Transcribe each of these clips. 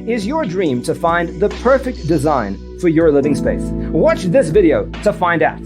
is your dream to find the perfect design for your living space? Watch this video to find out.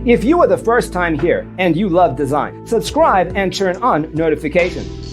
If you are the first time here and you love design, subscribe and turn on notifications.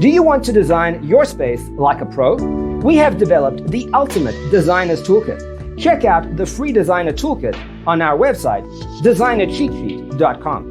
Do you want to design your space like a pro? We have developed the ultimate designer's toolkit. Check out the free designer toolkit on our website, designercheatsheet.com.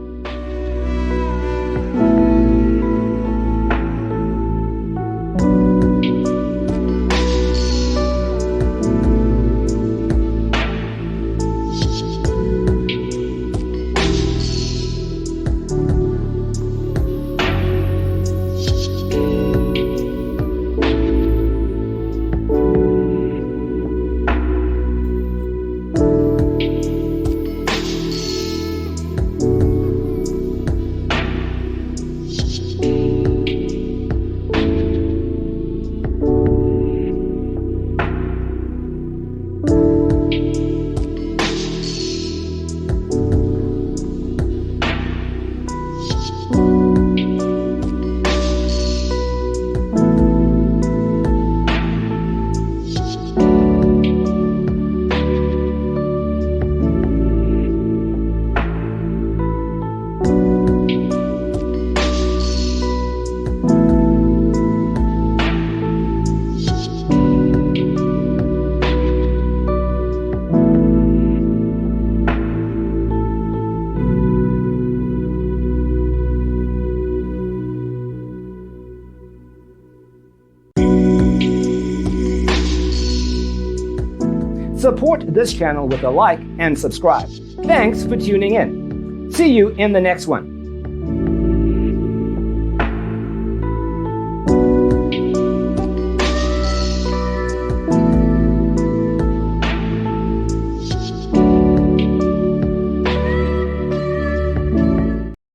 Support this channel with a like and subscribe. Thanks for tuning in. See you in the next one.